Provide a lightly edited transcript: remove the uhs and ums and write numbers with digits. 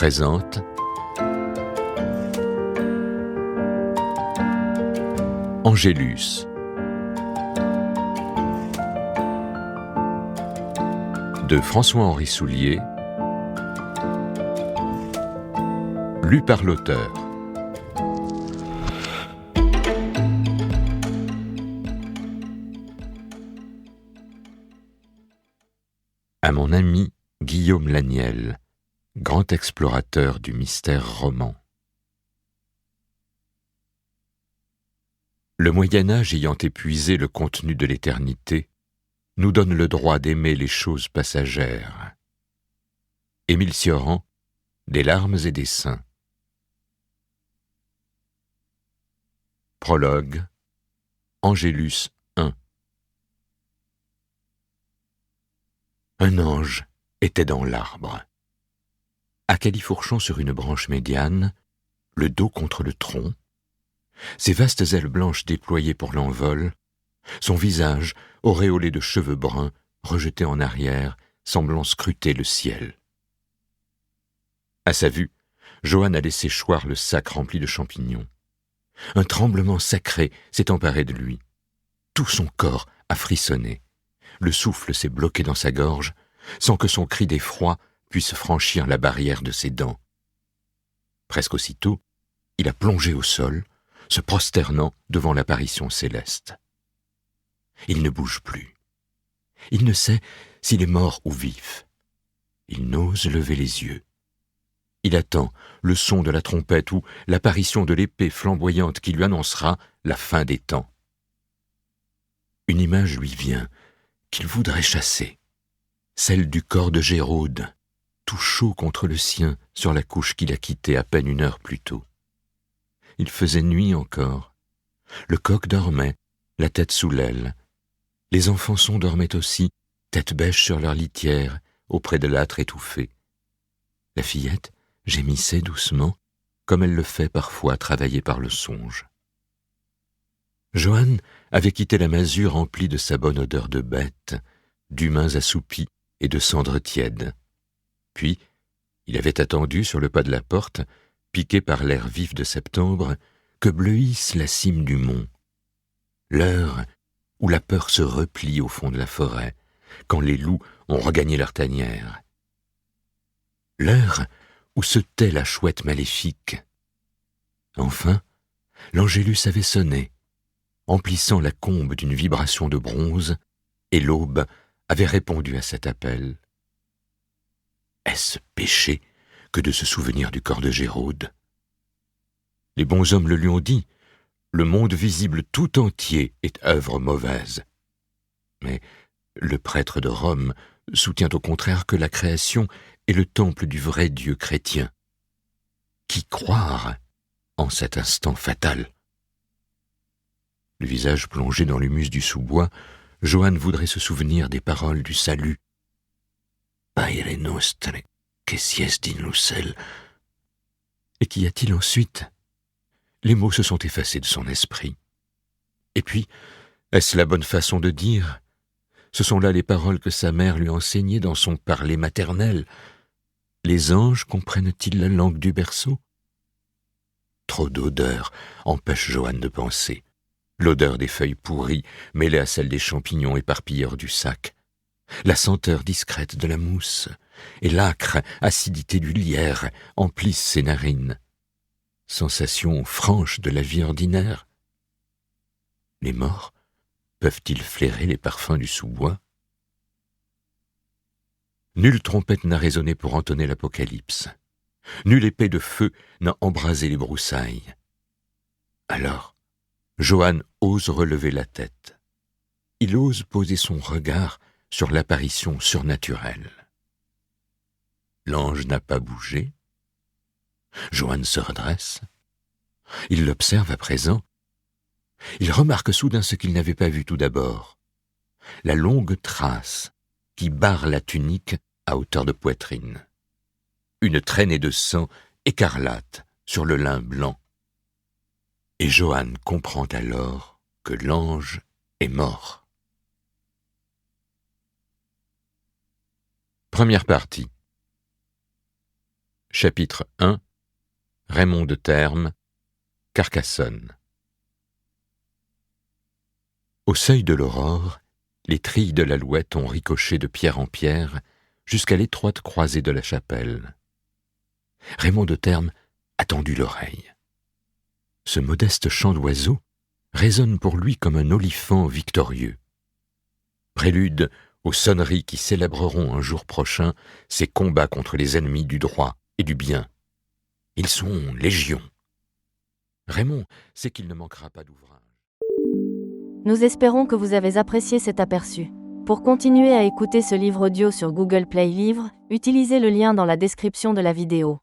présente Angélus de François-Henri Soulier, lu par l'auteur. À mon ami Guillaume Laniel, grand explorateur du mystère roman. Le Moyen-Âge ayant épuisé le contenu de l'éternité, nous donne le droit d'aimer les choses passagères. Émile Cioran, Des larmes et des seins. Prologue, Angélus 1. Un ange était dans l'arbre. À califourchant sur une branche médiane, le dos contre le tronc, ses vastes ailes blanches déployées pour l'envol, son visage, auréolé de cheveux bruns, rejeté en arrière, semblant scruter le ciel. À sa vue, Johann a laissé choir le sac rempli de champignons. Un tremblement sacré s'est emparé de lui. Tout son corps a frissonné. Le souffle s'est bloqué dans sa gorge, sans que son cri d'effroi puisse franchir la barrière de ses dents. Presque aussitôt, il a plongé au sol, se prosternant devant l'apparition céleste. Il ne bouge plus. Il ne sait s'il est mort ou vif. Il n'ose lever les yeux. Il attend le son de la trompette ou l'apparition de l'épée flamboyante qui lui annoncera la fin des temps. Une image lui vient, qu'il voudrait chasser, celle du corps de Géraude, tout chaud contre le sien sur la couche qu'il a quittée à peine une heure plus tôt. Il faisait nuit encore. Le coq dormait, la tête sous l'aile. Les enfants dormaient aussi, tête bêche sur leur litière, auprès de l'âtre étouffé. La fillette gémissait doucement, comme elle le fait parfois travaillée par le songe. Johann avait quitté la masure remplie de sa bonne odeur de bête, d'humains assoupis et de cendres tièdes. Puis, il avait attendu sur le pas de la porte, piqué par l'air vif de septembre, que bleuisse la cime du mont. L'heure où la peur se replie au fond de la forêt, quand les loups ont regagné leur tanière. L'heure où se tait la chouette maléfique. Enfin, l'Angélus avait sonné, emplissant la combe d'une vibration de bronze, et l'aube avait répondu à cet appel. Est-ce péché que de se souvenir du corps de Géraude? Les bons hommes le lui ont dit, le monde visible tout entier est œuvre mauvaise. Mais le prêtre de Rome soutient au contraire que la création est le temple du vrai Dieu chrétien. Qui croire en cet instant fatal? Le visage plongé dans l'humus du sous-bois, Johann voudrait se souvenir des paroles du salut. Paere nostre, que siest in l'ucel. Et qu'y a-t-il ensuite? Les mots se sont effacés de son esprit. Et puis, est-ce la bonne façon de dire? Ce sont là les paroles que sa mère lui enseignait dans son parler maternel. Les anges comprennent-ils la langue du berceau? Trop d'odeur empêche Johann de penser. L'odeur des feuilles pourries mêlée à celle des champignons éparpilleurs du sac. La senteur discrète de la mousse et l'âcre acidité du lierre emplissent ses narines. Sensation franche de la vie ordinaire. Les morts peuvent-ils flairer les parfums du sous-bois? Nulle trompette n'a résonné pour entonner l'apocalypse. Nulle épée de feu n'a embrasé les broussailles. Alors, Johann ose relever la tête. Il ose poser son regard sur l'apparition surnaturelle. L'ange n'a pas bougé. Johann se redresse. Il l'observe à présent. Il remarque soudain ce qu'il n'avait pas vu tout d'abord. La longue trace qui barre la tunique à hauteur de poitrine. Une traînée de sang écarlate sur le lin blanc. Et Johann comprend alors que l'ange est mort. Première partie. Chapitre 1. Raymond de Termes, Carcassonne. Au seuil de l'aurore, les trilles de l'alouette ont ricoché de pierre en pierre jusqu'à l'étroite croisée de la chapelle. Raymond de Termes a tendu l'oreille. Ce modeste chant d'oiseau résonne pour lui comme un olifant victorieux. Prélude aux sonneries qui célébreront un jour prochain ces combats contre les ennemis du droit et du bien. Ils sont légion. Raymond sait qu'il ne manquera pas d'ouvrage. Nous espérons que vous avez apprécié cet aperçu. Pour continuer à écouter ce livre audio sur Google Play Livres, utilisez le lien dans la description de la vidéo.